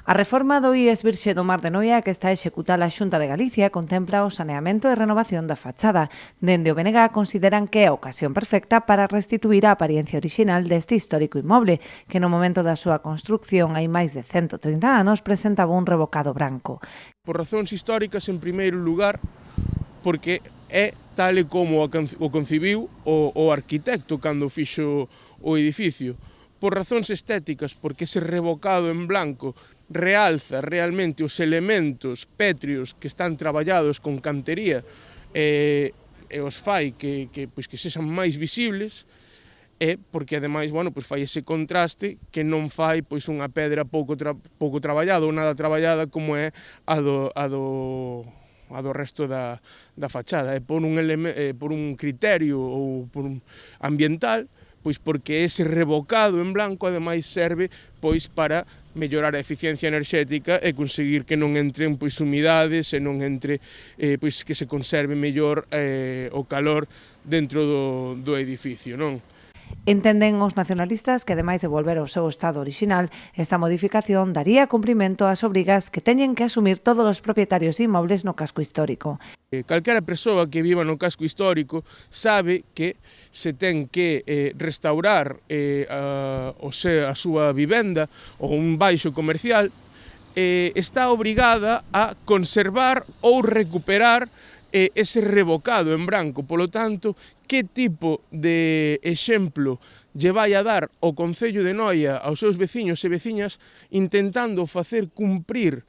A reforma do IES Virxe do Mar de Noia que está a executar a Xunta de Galicia contempla o saneamento e renovación da fachada. Dende o BNG consideran que é a ocasión perfecta para restituir a apariencia orixinal deste histórico inmoble, que no momento da súa construcción hai máis de 130 anos presentaba un revocado branco. Por razóns históricas, en primeiro lugar, porque é tal e como o concibiu o arquitecto cando fixo o edificio. Por razóns estéticas, porque ese revocado en blanco realza realmente os elementos pétreos que están traballados con cantería e os fai que sexan máis visibles, e porque ademais, fai ese contraste que non fai unha pedra pouco traballada ou nada traballada como é a do resto da fachada. E por un criterio ou por un ambiental, porque ese revocado en blanco ademais serve para mellorar a eficiencia enerxética e conseguir que non entren humidades e non entre que se conserve mellor o calor dentro do edificio, non? Entenden os nacionalistas que, ademais de volver ao seu estado orixinal, esta modificación daría cumprimento ás obrigas que teñen que asumir todos os propietarios de inmobles no casco histórico. Calquera persoa que viva no casco histórico sabe que se ten que restaurar a súa vivenda ou un baixo comercial, está obrigada a conservar ou recuperar ese revocado en branco. Polo tanto, que tipo de exemplo lle vai a dar o Concello de Noia aos seus veciños e veciñas intentando facer cumprir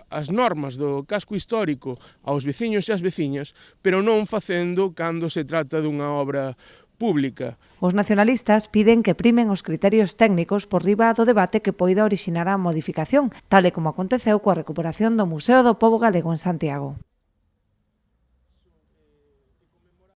as normas do casco histórico aos veciños e ás veciñas, pero non facendo cando se trata dunha obra pública. Os nacionalistas piden que primen os criterios técnicos por riba do debate que poida orixinar a modificación, tal e como aconteceu coa recuperación do Museo do Pobo Galego en Santiago.